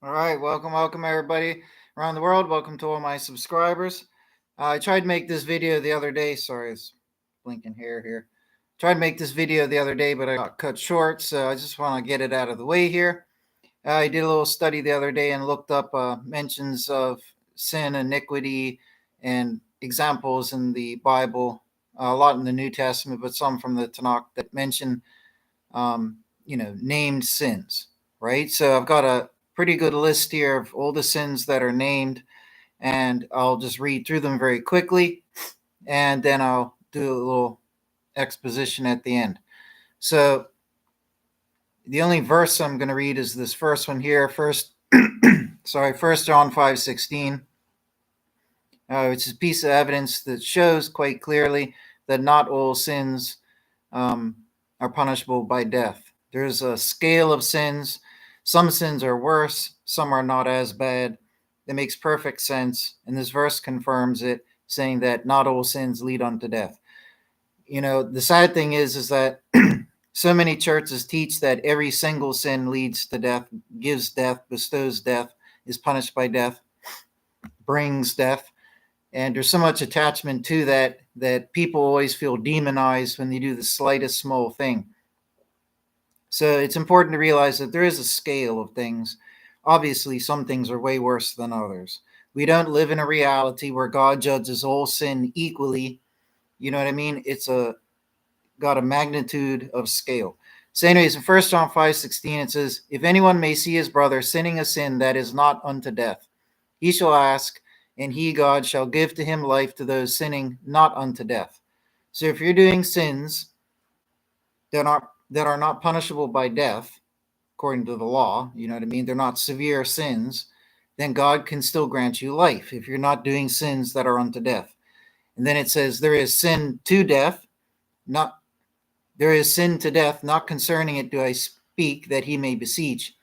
All right, welcome everybody around the world. Welcome to all my subscribers. I tried to make this video the other day. Sorry, it's blinking hair here. Tried to make this video the other day, but I got cut short, so I just want to get it out of the way here. I did a little study the other day and looked up mentions of sin, iniquity, and examples in the Bible. A lot in the New Testament, but some from the Tanakh that mention, named sins. Right. So I've got a pretty good list here of all the sins that are named, and I'll just read through them very quickly, and then I'll do a little exposition at the end. So the only verse I'm going to read is this first one here. First John 5:16, which is a piece of evidence that shows quite clearly that not all sins are punishable by death. There's a scale of sins. Some sins are worse, some are not as bad. That makes perfect sense, and this verse confirms it, saying that not all sins lead unto death. The sad thing is that so many churches teach that every single sin leads to death, gives death, bestows death, is punished by death, brings death. And there's so much attachment to that people always feel demonized when they do the slightest small thing. So it's important to realize that there is a scale of things. Obviously, some things are way worse than others. We don't live in a reality where God judges all sin equally. You know what I mean? Got a magnitude of scale. So, anyways, in 1 John 5:16, it says, "If anyone may see his brother sinning a sin that is not unto death, he shall ask, and he, God, shall give to him life to those sinning not unto death." So if you're doing sins that are not punishable by death, according to the law, you know what I mean? They're not severe sins, then God can still grant you life if you're not doing sins that are unto death. And then it says, there is sin to death, not there is sin to death, not concerning it do I speak, that he may beseech.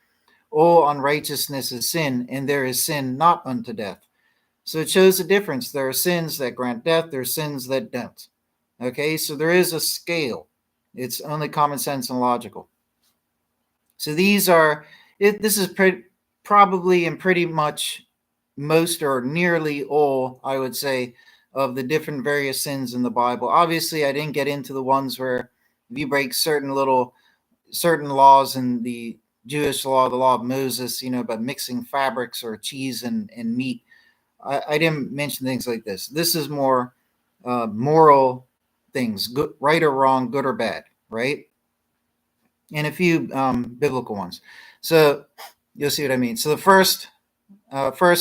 All unrighteousness is sin, and there is sin not unto death. So it shows the difference. There are sins that grant death, there are sins that don't. Okay, so there is a scale. It's only common sense and logical. So this is probably and pretty much most or nearly all, I would say, of the different various sins in the Bible. Obviously, I didn't get into the ones where if you break certain laws in the Jewish law, the law of Moses, about mixing fabrics or cheese and meat. I didn't mention things like this. This is more moral things, good, right or wrong, good or bad, right? And a few biblical ones. So you'll see what I mean. So the first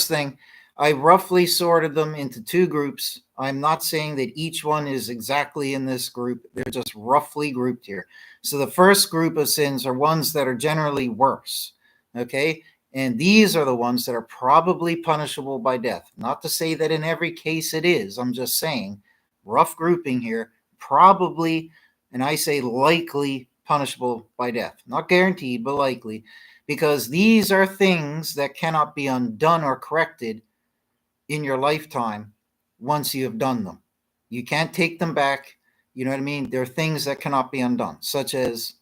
thing, I roughly sorted them into two groups. I'm not saying that each one is exactly in this group. They're just roughly grouped here. So the first group of sins are ones that are generally worse. Okay. And these are the ones that are probably punishable by death. Not to say that in every case it is. I'm just saying, rough grouping here, probably, and I say likely punishable by death. Not guaranteed, but likely. Because these are things that cannot be undone or corrected in your lifetime once you have done them. You can't take them back. You know what I mean? There are things that cannot be undone, such as,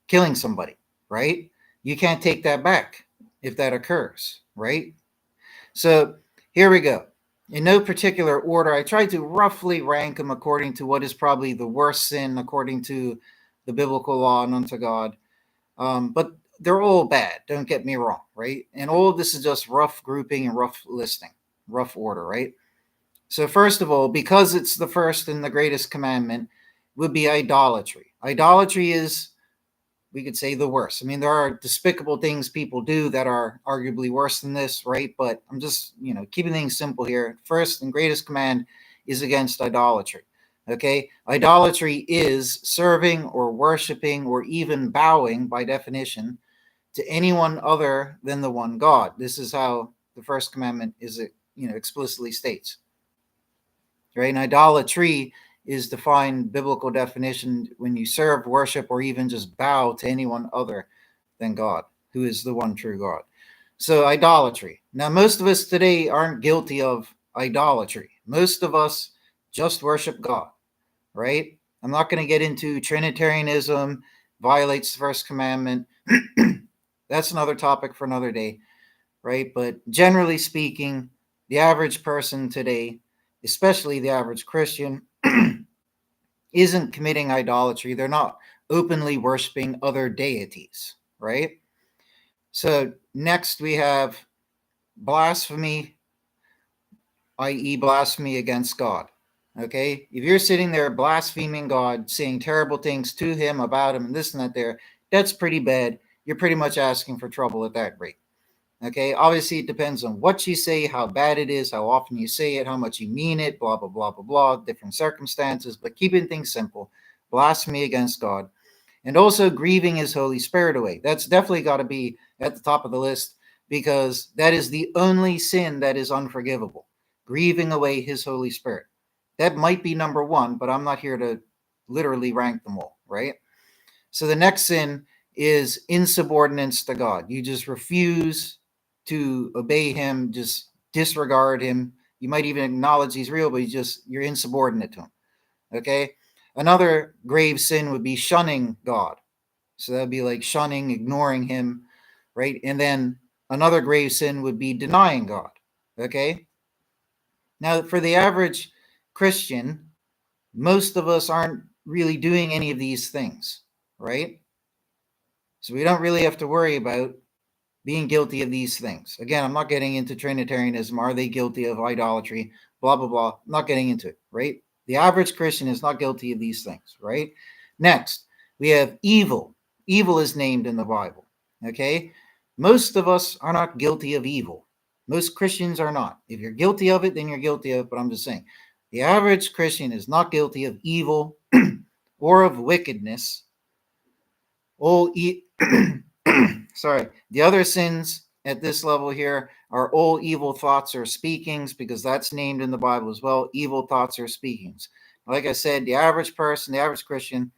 killing somebody, right? You can't take that back if that occurs, right? So here we go. In no particular order, I tried to roughly rank them according to what is probably the worst sin according to the biblical law and unto God. But they're all bad, don't get me wrong, right? And all of this is just rough grouping and rough listing, rough order, right? So, first of all, because it's the first and the greatest commandment, would be idolatry. Idolatry is, we could say, the worst. I mean, there are despicable things people do that are arguably worse than this, right? But I'm just, keeping things simple here. First and greatest command is against idolatry. Okay, idolatry is serving or worshiping or even bowing, by definition, to anyone other than the one God. This is how the first commandment is, explicitly states. Right, and idolatry is defined biblical definition when you serve, worship, or even just bow to anyone other than God, who is the one true God. So idolatry. Now, most of us today aren't guilty of idolatry. Most of us just worship God, right? I'm not going to get into Trinitarianism, violates the first commandment. that's another topic for another day, right? But generally speaking, the average person today, especially the average Christian, isn't committing idolatry. They're not openly worshiping other deities, right? So next we have blasphemy, i.e., blasphemy against God. Okay, if you're sitting there blaspheming God, saying terrible things to him, about him, and this and that, that's pretty bad. You're pretty much asking for trouble at that rate. Okay, obviously it depends on what you say, how bad it is, how often you say it, how much you mean it, blah, blah, blah, blah, blah, different circumstances, but keeping things simple, blasphemy against God, and also grieving his Holy Spirit away. That's definitely got to be at the top of the list because that is the only sin that is unforgivable, grieving away his Holy Spirit. That might be number one, but I'm not here to literally rank them all, right? So the next sin is insubordinance to God. You just refuse to obey him, just disregard him. You might even acknowledge he's real, but you're insubordinate to him. Okay? Another grave sin would be shunning God. So that'd be like shunning, ignoring him, right? And then another grave sin would be denying God. Okay? Now, for the average Christian, most of us aren't really doing any of these things, right? So we don't really have to worry about being guilty of these things. Again, I'm not getting into Trinitarianism. Are they guilty of idolatry? Blah, blah, blah. I'm not getting into it, right? The average Christian is not guilty of these things, right? Next, we have evil. Evil is named in the Bible, okay? Most of us are not guilty of evil. Most Christians are not. If you're guilty of it, then you're guilty of it, but I'm just saying. The average Christian is not guilty of evil or of wickedness. Sorry, the other sins at this level here are all evil thoughts or speakings, because that's named in the Bible as well. Evil thoughts or speakings. Like I said, the average person, the average Christian,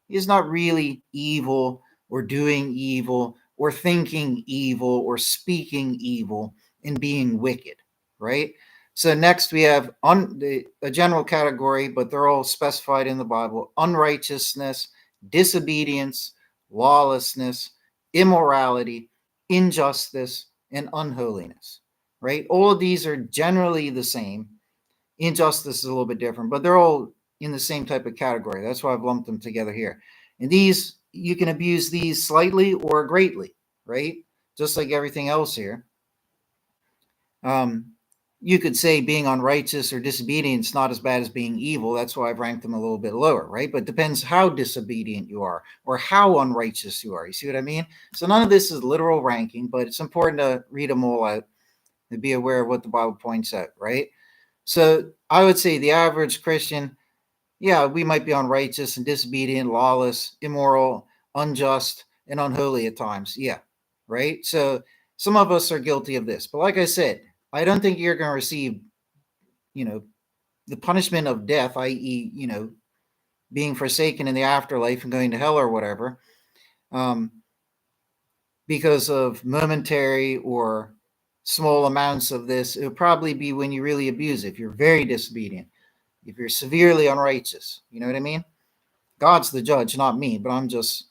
is not really evil or doing evil or thinking evil or speaking evil and being wicked, right? So next we have a general category, but they're all specified in the Bible: unrighteousness, disobedience, lawlessness, immorality, injustice, and unholiness, right? All of these are generally the same. Injustice is a little bit different, but they're all in the same type of category. That's why I've lumped them together here. And these, you can abuse these slightly or greatly, right? Just like everything else here. You could say being unrighteous or disobedient is not as bad as being evil. That's why I've ranked them a little bit lower, right? But it depends how disobedient you are or how unrighteous you are. You see what I mean? So none of this is literal ranking, but it's important to read them all out and be aware of what the Bible points out, right? So I would say the average Christian, yeah, we might be unrighteous and disobedient, lawless, immoral, unjust, and unholy at times. Yeah, right? So some of us are guilty of this. But like I said, I don't think you're going to receive, you know, the punishment of death, i.e., being forsaken in the afterlife and going to hell or whatever, because of momentary or small amounts of this. It would probably be when you really abuse it, if you're very disobedient, if you're severely unrighteous. You know what I mean? God's the judge, not me, but I'm just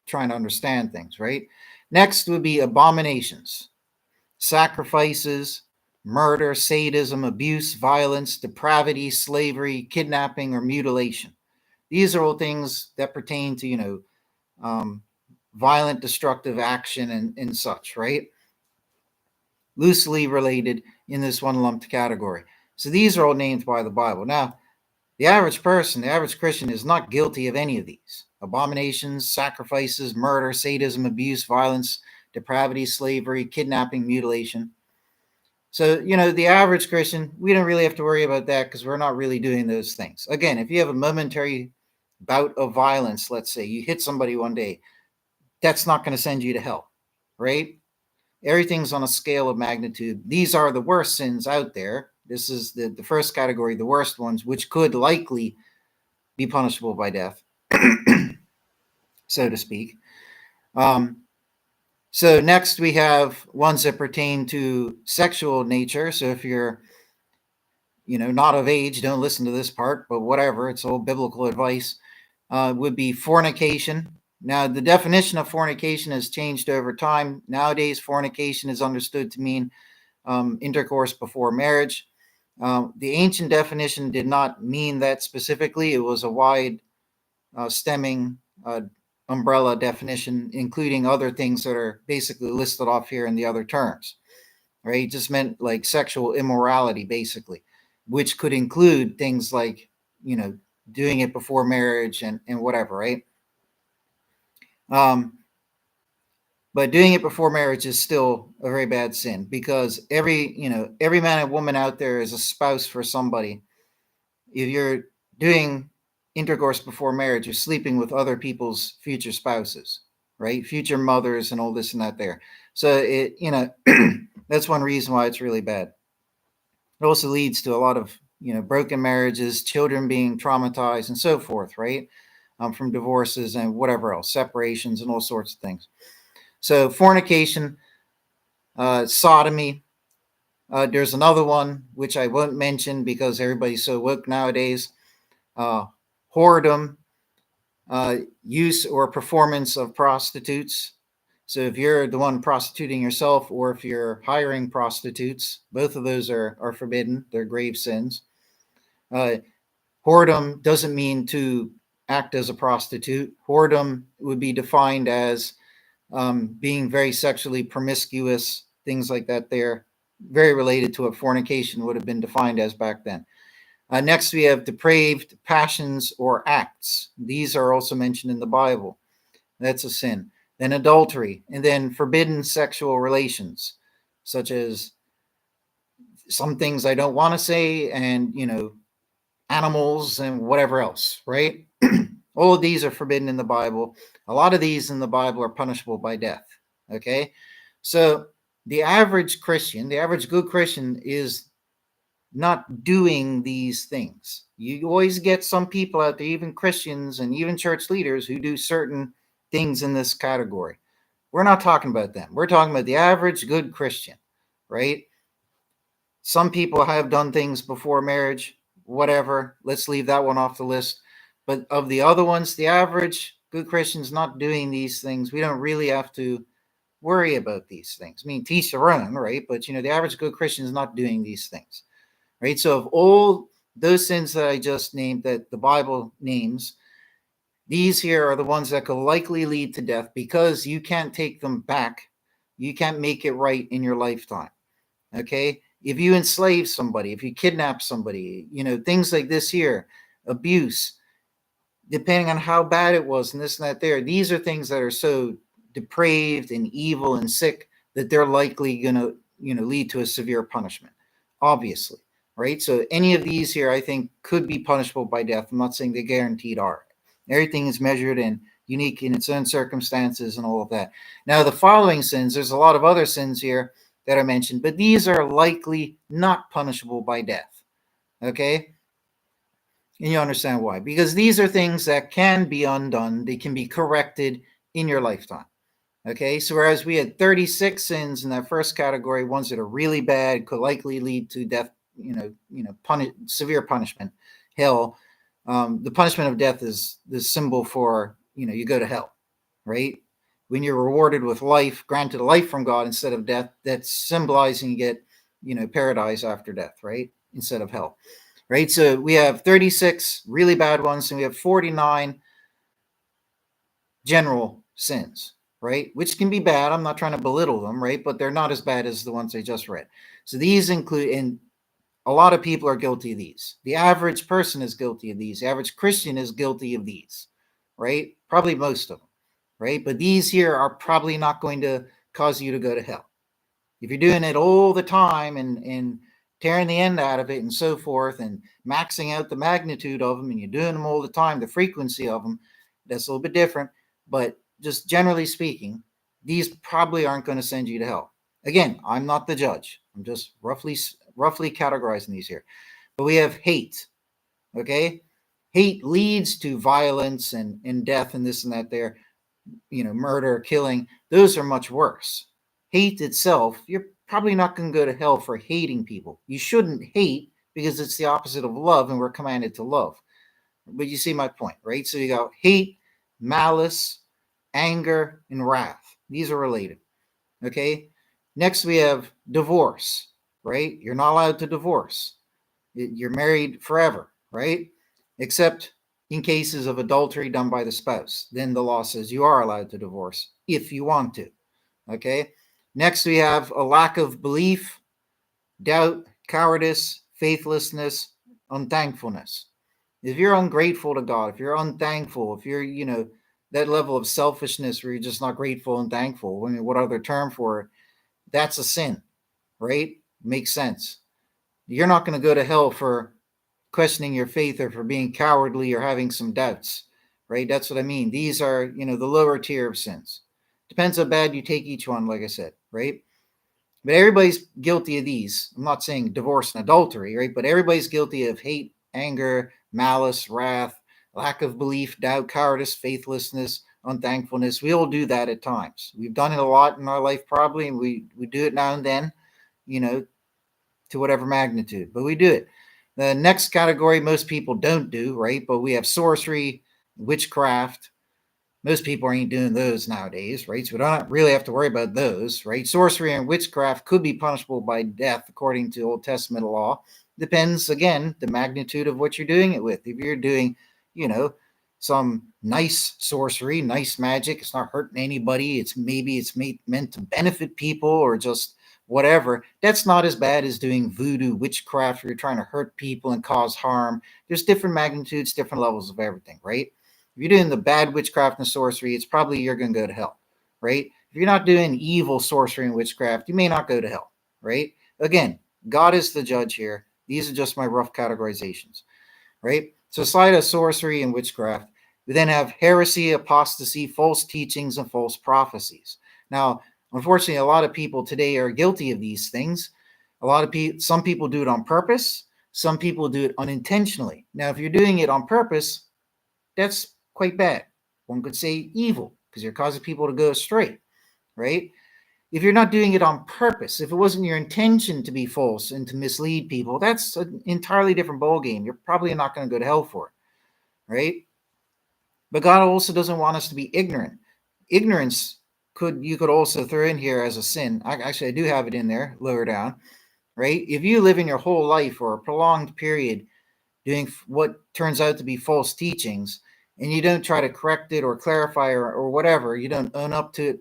trying to understand things, right? Next would be abominations, sacrifices, murder, sadism, abuse, violence, depravity, slavery, kidnapping, or mutilation. These are all things that pertain to, violent, destructive action and such, right? Loosely related in this one lumped category. So these are all named by the Bible. Now, the average person, the average Christian, is not guilty of any of these: abominations, sacrifices, murder, sadism, abuse, violence, depravity, slavery, kidnapping, mutilation. So, the average Christian, we don't really have to worry about that because we're not really doing those things. Again, if you have a momentary bout of violence, let's say you hit somebody one day, that's not going to send you to hell, right? Everything's on a scale of magnitude. These are the worst sins out there. This is the first category, the worst ones, which could likely be punishable by death, so to speak. So next we have ones that pertain to sexual nature. So if you're, not of age, don't listen to this part, but whatever, it's all biblical advice. Would be fornication, Now, the definition of fornication has changed over time. Nowadays, fornication is understood to mean intercourse before marriage. The ancient definition did not mean that specifically. It was a wide stemming umbrella definition, including other things that are basically listed off here in the other terms, right? It just meant like sexual immorality, basically, which could include things like, doing it before marriage and whatever, right? But doing it before marriage is still a very bad sin, because every man and woman out there is a spouse for somebody. If you're doing intercourse before marriage, you're sleeping with other people's future spouses, right? Future mothers and all this and that there. So that's one reason why it's really bad. It also leads to a lot of, broken marriages, children being traumatized and so forth, right? From divorces and whatever else, separations and all sorts of things. So fornication, sodomy. There's another one which I won't mention because everybody's so woke nowadays. Whoredom, use or performance of prostitutes. So if you're the one prostituting yourself, or if you're hiring prostitutes, both of those are forbidden. They're grave sins. Whoredom doesn't mean to act as a prostitute. Whoredom would be defined as being very sexually promiscuous, things like that. They're very related to what fornication would have been defined as back then. Next, we have depraved passions or acts. These are also mentioned in the Bible. That's a sin. Then adultery, and then forbidden sexual relations, such as some things I don't want to say, and, animals and whatever else, right? All of these are forbidden in the Bible. A lot of these in the Bible are punishable by death, okay? So the average Christian, the average good Christian, is not doing these things. You always get some people out there, even Christians and even church leaders, who do certain things in this category. We're not talking about them. We're talking about the average good Christian, right? Some people have done things before marriage, whatever. Let's leave that one off the list. But of the other ones, the average good Christian's not doing these things. We don't really have to worry about these things. I mean, teach their own, right? But, the average good Christian is not doing these things, right? So of all those sins that I just named, that the Bible names, these here are the ones that could likely lead to death, because you can't take them back. You can't make it right in your lifetime, okay? If you enslave somebody, if you kidnap somebody, things like this here, abuse, depending on how bad it was and this and that there, these are things that are so depraved and evil and sick that they're likely going to, lead to a severe punishment, obviously, right? So any of these here, I think, could be punishable by death. I'm not saying they guaranteed are. Everything is measured and unique in its own circumstances and all of that. Now, the following sins, there's a lot of other sins here that I mentioned, but these are likely not punishable by death, okay? And you understand why. Because these are things that can be undone. They can be corrected in your lifetime. Okay, so whereas we had 36 sins in that first category, ones that are really bad, could likely lead to death, severe punishment, hell. The punishment of death is the symbol for, you go to hell, right? When you're rewarded with life, granted life from God instead of death, that's symbolizing you get, paradise after death, right? Instead of hell, right? So we have 36 really bad ones, and we have 49 general sins, right? Which can be bad. I'm not trying to belittle them, right? But they're not as bad as the ones I just read. So these include, and a lot of people are guilty of these. The average person is guilty of these. The average Christian is guilty of these, right? Probably most of them, right? But these here are probably not going to cause you to go to hell. If you're doing it all the time and tearing the end out of it and so forth, and maxing out the magnitude of them, and you're doing them all the time, the frequency of them, that's a little bit different. But just generally speaking, these probably aren't going to send you to hell. Again, I'm not the judge. I'm just roughly categorizing these here. But we have hate, okay? Hate leads to violence and death and this and that there, murder, killing. Those are much worse. Hate itself, you're probably not going to go to hell for hating people. You shouldn't hate, because it's the opposite of love, and we're commanded to love. But you see my point, right? So you got hate, malice, anger, and wrath. These are related. Okay. Next, we have divorce, right? You're not allowed to divorce. You're married forever, right? Except in cases of adultery done by the spouse. Then the law says you are allowed to divorce if you want to. Okay. Next, we have a lack of belief, doubt, cowardice, faithlessness, unthankfulness. If you're ungrateful to God, if you're unthankful, if you're, that level of selfishness where you're just not grateful and thankful, I mean, what other term for it? That's a sin, right? Makes sense. You're not going to go to hell for questioning your faith or for being cowardly or having some doubts, right? That's what I mean. These are, the lower tier of sins. Depends how bad you take each one, like I said, right? But everybody's guilty of these. I'm not saying divorce and adultery, right? But everybody's guilty of hate, anger, malice, wrath, lack of belief, doubt, cowardice, faithlessness, unthankfulness. We all do that at times. We've done it a lot in our life, probably, and we do it now and then, to whatever magnitude, but we do it. The next category most people don't do, right? But we have sorcery, witchcraft. Most people ain't doing those nowadays, right? So we don't really have to worry about those, right? Sorcery and witchcraft could be punishable by death according to Old Testament law. Depends, again, the magnitude of what you're doing it with. If you're doing, some nice sorcery, nice magic, it's not hurting anybody. It's meant to benefit people or just whatever. That's not as bad as doing voodoo, witchcraft, where you're trying to hurt people and cause harm. There's different magnitudes, different levels of everything, right? If you're doing the bad witchcraft and sorcery, it's probably you're going to go to hell, right? If you're not doing evil sorcery and witchcraft, you may not go to hell, right? Again, God is the judge here. These are just my rough categorizations, right? So aside of sorcery and witchcraft, we then have heresy, apostasy, false teachings, and false prophecies. Now, unfortunately, a lot of people today are guilty of these things. Some people do it on purpose. Some people do it unintentionally. Now, if you're doing it on purpose, that's quite bad. One could say evil because you're causing people to go astray, right? If you're not doing it on purpose, if it wasn't your intention to be false and to mislead people, that's an entirely different ballgame. You're probably not going to go to hell for it, right? But God also doesn't want us to be ignorant. Ignorance you could also throw in here as a sin. I do have it in there lower down, right? If you live in your whole life or a prolonged period doing what turns out to be false teachings, and you don't try to correct it or clarify or whatever, you don't own up to it,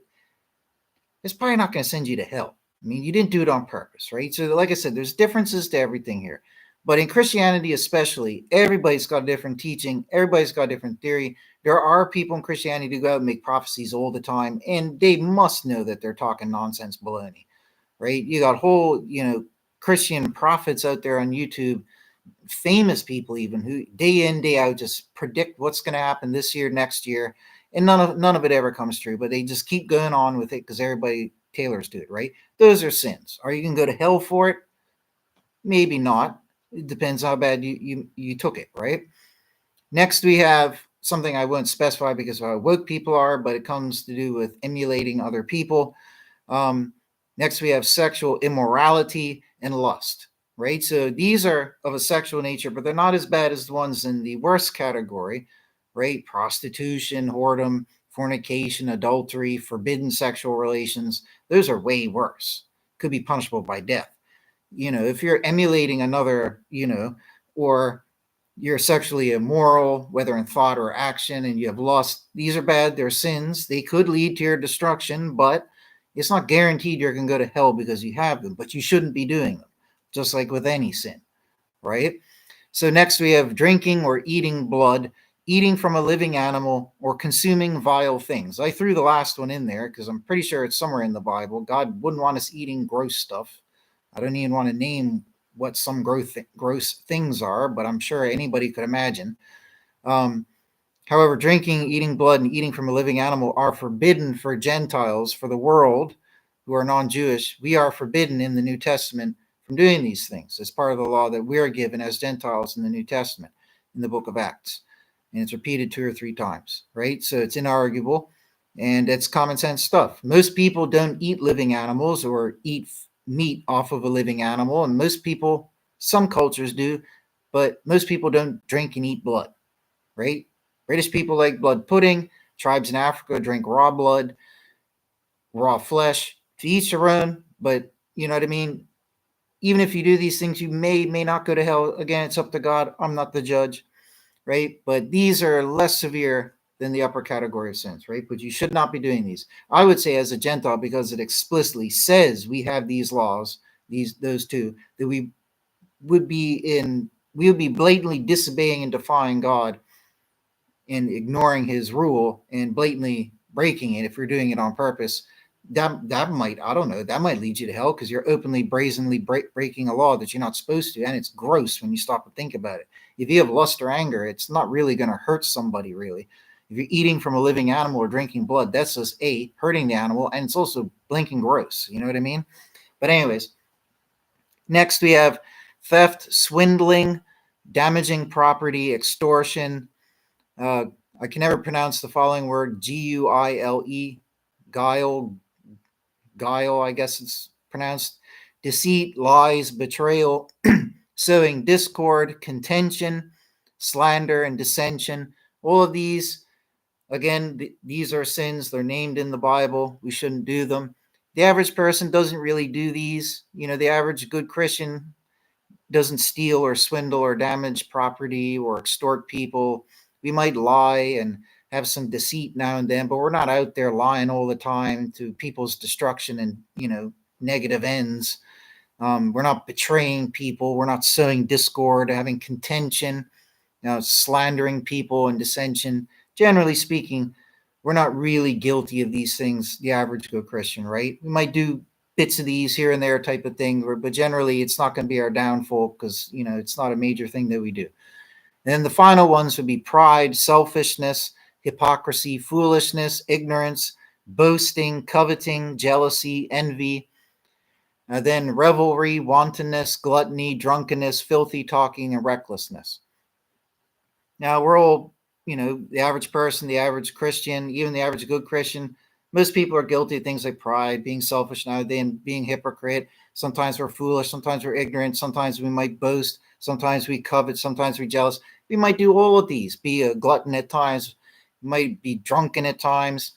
it's probably not going to send you to hell. I mean, you didn't do it on purpose, right? So, like I said, there's differences to everything here. But in Christianity especially, everybody's got a different teaching. Everybody's got a different theory. There are people in Christianity who go out and make prophecies all the time, and they must know that they're talking nonsense baloney, right? You got whole, Christian prophets out there on YouTube, famous people even, who day in, day out just predict what's going to happen this year, next year, and none of it ever comes true, but they just keep going on with it because everybody tailors to it, right? Those are sins. Are you going to go to hell for it? Maybe not. It depends how bad you took it, right? Next, we have something I won't specify because of how woke people are, but it comes to do with emulating other people. Next, we have sexual immorality and lust, right? So these are of a sexual nature, but they're not as bad as the ones in the worst category, right? Prostitution, whoredom, fornication, adultery, forbidden sexual relations. Those are way worse. Could be punishable by death. If you're emulating another, or you're sexually immoral, whether in thought or action, and you have lust, these are bad. They're sins. They could lead to your destruction, but it's not guaranteed you're going to go to hell because you have them, but you shouldn't be doing them, just like with any sin, right? So next we have drinking or eating blood, eating from a living animal, or consuming vile things. I threw the last one in there because I'm pretty sure it's somewhere in the Bible. God wouldn't want us eating gross stuff. I don't even want to name what some gross things are, but I'm sure anybody could imagine. However, drinking, eating blood, and eating from a living animal are forbidden for Gentiles, for the world who are non-Jewish. We are forbidden in the New Testament from doing these things as part of the law that we're given as Gentiles in the New Testament, in the book of Acts. And it's repeated 2 or 3 times, right? So it's inarguable, and it's common sense stuff. Most people don't eat living animals or eat meat off of a living animal, and most people, some cultures do, but most people don't drink and eat blood, right? British people like blood pudding. Tribes in Africa drink raw blood, raw flesh. To each their own, but you know what I mean? Even if you do these things, you may not go to hell. Again, it's up to God. I'm not the judge, right? But these are less severe than the upper category of sins, right? But you should not be doing these. I would say as a Gentile, because it explicitly says we have these laws, those two, that would be blatantly disobeying and defying God and ignoring his rule and blatantly breaking it if you're doing it on purpose. That might, I don't know, that might lead you to hell because you're openly, brazenly breaking a law that you're not supposed to, and it's gross when you stop and think about it. If you have lust or anger, it's not really going to hurt somebody, really. If you're eating from a living animal or drinking blood, that's just hurting the animal, and it's also blinking gross. You know what I mean? But anyways, next we have theft, swindling, damaging property, extortion. I can never pronounce the following word: Guile, guile, I guess it's pronounced. Deceit, lies, betrayal, sowing discord, contention, slander, and dissension. All of these, again, these are sins. They're named in the Bible. We shouldn't do them. The average person doesn't really do these. You know, the average good Christian doesn't steal or swindle or damage property or extort people. We might lie and have some deceit now and then, but we're not out there lying all the time to people's destruction and, you know, negative ends. We're not betraying people. We're not sowing discord, having contention, you know, slandering people and dissension. Generally speaking, we're not really guilty of these things, the average good Christian, right? We might do bits of these here and there type of thing, but generally it's not going to be our downfall because, you know, it's not a major thing that we do. And then the final ones would be pride, selfishness, hypocrisy, foolishness, ignorance, boasting, coveting, jealousy, envy. Then revelry, wantonness, gluttony, drunkenness, filthy talking, and recklessness. Now, we're all, you know, the average person, the average Christian, even the average good Christian. Most people are guilty of things like pride, being selfish nowadays, being hypocrite. Sometimes we're foolish. Sometimes we're ignorant. Sometimes we might boast. Sometimes we covet. Sometimes we're jealous. We might do all of these. Be a glutton at times. We might be drunken at times.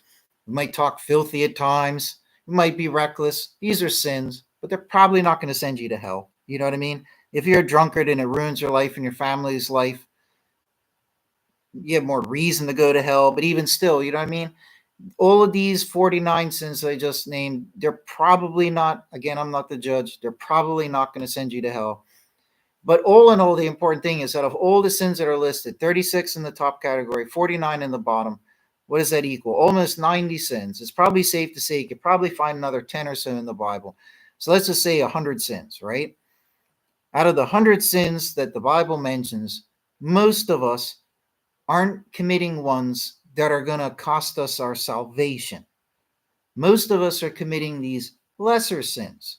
We might talk filthy at times. We might be reckless. These are sins, but they're probably not going to send you to hell. You know what I mean? If you're a drunkard and it ruins your life and your family's life, you have more reason to go to hell. But even still, you know what I mean? All of these 49 sins I just named, they're probably not, again, I'm not the judge, they're probably not going to send you to hell. But all in all, the important thing is that of all the sins that are listed, 36 in the top category, 49 in the bottom, what does that equal? Almost 90 sins. It's probably safe to say you could probably find another 10 or so in the Bible. So let's just say 100 sins, right? Out of the 100 sins that the Bible mentions, most of us aren't committing ones that are going to cost us our salvation. Most of us are committing these lesser sins,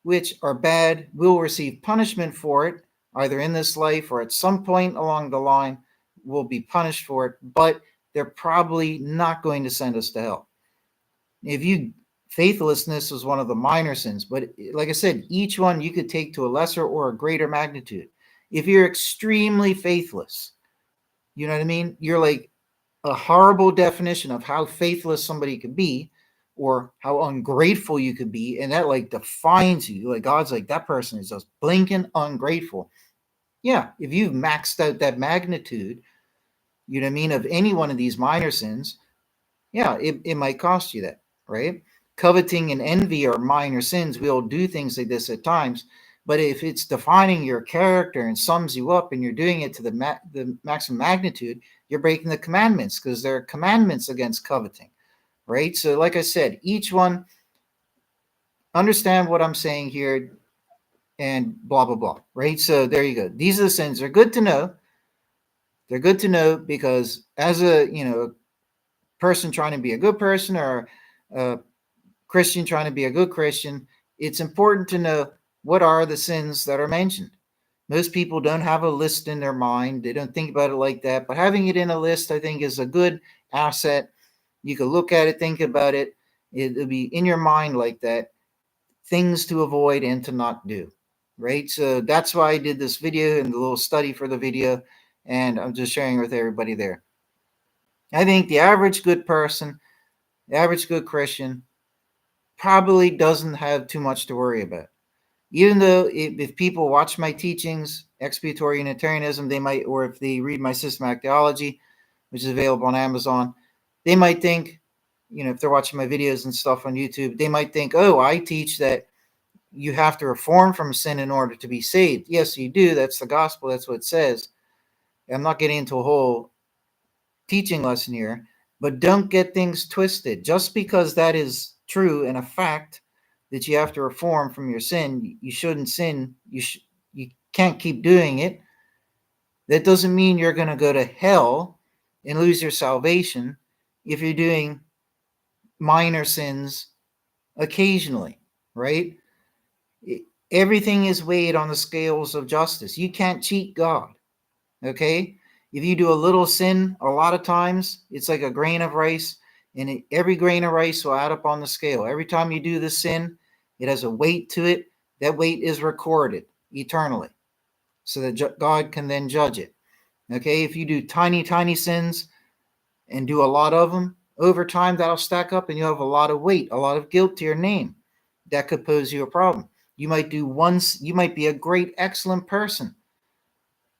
which are bad. We'll receive punishment for it, either in this life or at some point along the line, we'll be punished for it, but they're probably not going to send us to hell. Faithlessness is one of the minor sins, but like I said, each one you could take to a lesser or a greater magnitude. If you're extremely faithless, you know what I mean? You're like a horrible definition of how faithless somebody could be or how ungrateful you could be. And that like defines you. Like God's like, that person is just blinking ungrateful. Yeah. If you've maxed out that magnitude, you know what I mean, of any one of these minor sins, yeah, it might cost you that, right? Coveting and envy are minor sins. We all do things like this at times. But if it's defining your character and sums you up and you're doing it to the maximum magnitude, you're breaking the commandments because there are commandments against coveting, right? So like I said, each one, understand what I'm saying here and blah, blah, blah, right? So there you go. These are the sins. They're good to know. They're good to know because as a, you know, person trying to be a good person or a Christian trying to be a good Christian, it's important to know what are the sins that are mentioned. Most people don't have a list in their mind. They don't think about it like that. But having it in a list, I think, is a good asset. You can look at it, think about it. It'll be in your mind like that. Things to avoid and to not do, right? So that's why I did this video and the little study for the video. And I'm just sharing with everybody there. I think the average good person, the average good Christian, probably doesn't have too much to worry about. Even though if people watch my teachings, expiatory Unitarianism, they might, or if they read my systematic theology, which is available on Amazon, they might think, if they're watching my videos and stuff on YouTube, they might think, oh, I teach that you have to reform from sin in order to be saved. Yes, you do. That's the gospel. That's what it says. I'm not getting into a whole teaching lesson here, but don't get things twisted. Just because that is true and a fact that you have to reform from your sin, you shouldn't sin. You can't keep doing it. That doesn't mean you're going to go to hell and lose your salvation if you're doing minor sins occasionally, right? Everything is weighed on the scales of justice. You can't cheat God, okay? If you do a little sin, a lot of times it's like a grain of rice, and every grain of rice will add up on the scale. Every time you do the sin, it has a weight to it. That weight is recorded eternally so that God can then judge it. Okay, if you do tiny, tiny sins and do a lot of them, over time that'll stack up and you have a lot of weight, a lot of guilt to your name. That could pose you a problem. You might be a great, excellent person,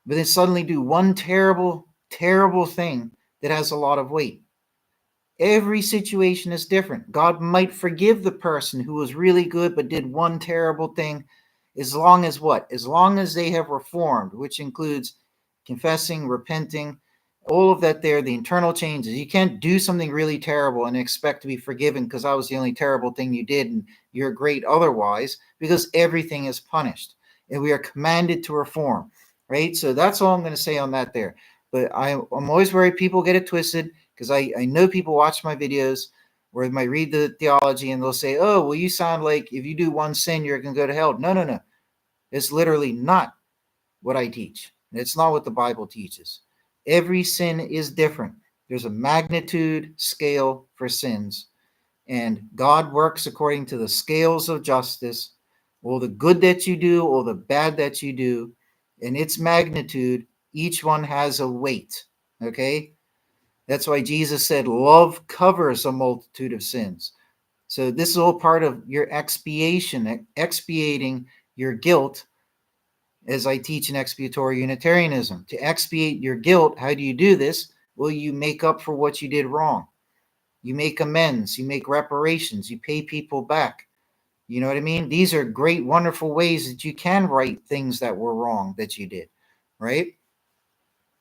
but then suddenly do one terrible, terrible thing that has a lot of weight. Every situation is different. God might forgive the person who was really good but did one terrible thing, as long as what? As long as they have reformed, which includes confessing, repenting, all of that there, the internal changes. You can't do something really terrible and expect to be forgiven because that was the only terrible thing you did and you're great otherwise, because everything is punished and we are commanded to reform, right? So that's all I'm going to say on that there. But I'm always worried people get it twisted, because I know people watch my videos where they might read the theology and they'll say, oh, well, you sound like if you do one sin, you're going to go to hell. No, no, no. It's literally not what I teach. It's not what the Bible teaches. Every sin is different. There's a magnitude scale for sins, and God works according to the scales of justice. All the good that you do, all the bad that you do, in its magnitude, each one has a weight. Okay? That's why Jesus said, love covers a multitude of sins. So this is all part of your expiation, expiating your guilt, as I teach in expiatory Unitarianism. To expiate your guilt, how do you do this? Well, you make up for what you did wrong. You make amends, you make reparations, you pay people back. You know what I mean? These are great, wonderful ways that you can right things that were wrong that you did, right?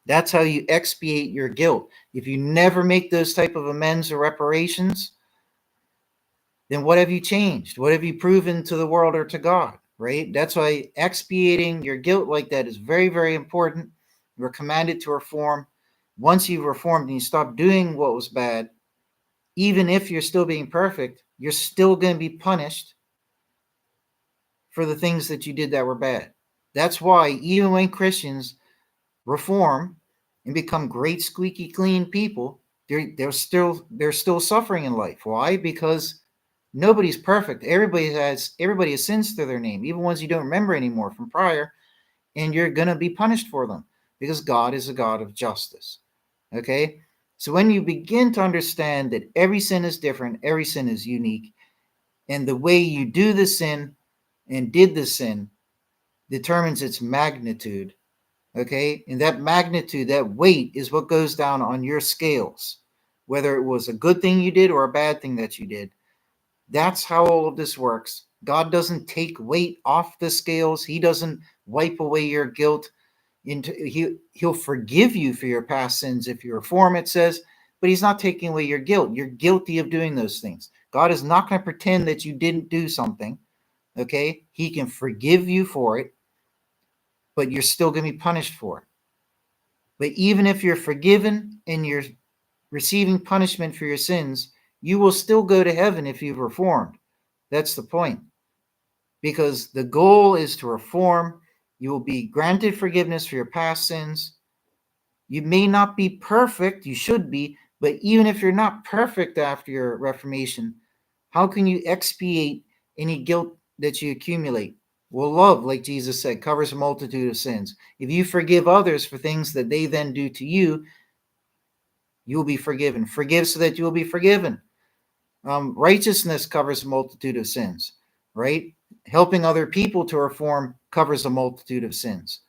That's how you expiate your guilt. If you never make those type of amends or reparations, then what have you changed? What have you proven to the world or to God, right? That's why expiating your guilt like that is very, very important. We're commanded to reform. Once you've reformed and you stop doing what was bad, even if you're still being perfect, you're still going to be punished for the things that you did that were bad. That's why even when Christians reform and become great squeaky clean people, they're still suffering in life. Why? Because nobody's perfect. Everybody has sins to their name, even ones you don't remember anymore from prior, and you're going to be punished for them because God is a God of justice. Okay? So when you begin to understand that every sin is different, every sin is unique, and the way you do the sin and did the sin determines its magnitude, okay? And that magnitude, that weight is what goes down on your scales, whether it was a good thing you did or a bad thing that you did. That's how all of this works. God doesn't take weight off the scales. He doesn't wipe away your guilt. He'll forgive you for your past sins if you reform, it says, but he's not taking away your guilt. You're guilty of doing those things. God is not going to pretend that you didn't do something, okay? He can forgive you for it, but you're still going to be punished for it. But even if you're forgiven and you're receiving punishment for your sins, you will still go to heaven if you've reformed. That's the point. Because the goal is to reform. You will be granted forgiveness for your past sins. You may not be perfect, you should be, but even if you're not perfect after your reformation, how can you expiate any guilt that you accumulate? Well, love, like Jesus said, covers a multitude of sins. If you forgive others for things that they then do to you, you will be forgiven. Forgive so that you will be forgiven. Righteousness covers a multitude of sins, right? Helping other people to reform covers a multitude of sins,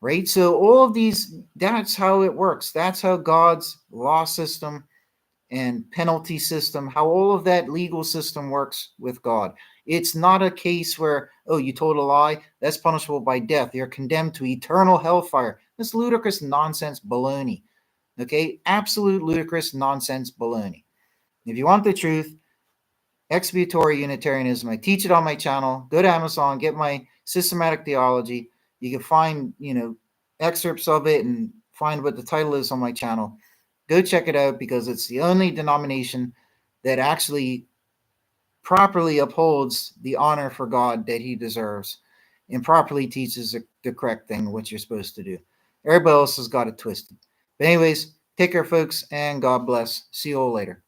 right? So all of these, that's how it works. That's how God's law system and penalty system, how all of that legal system works with God. It's not a case where, oh, you told a lie, that's punishable by death. You're condemned to eternal hellfire. This ludicrous nonsense baloney. Okay? Absolute ludicrous nonsense baloney. If you want the truth, expiatory Unitarianism, I teach it on my channel. Go to Amazon, get my systematic theology. You can find, excerpts of it and find what the title is on my channel. Go check it out because it's the only denomination that actually properly upholds the honor for God that he deserves and properly teaches the correct thing, what you're supposed to do. Everybody else has got it twisted. But anyways, take care, folks, and God bless. See you all later.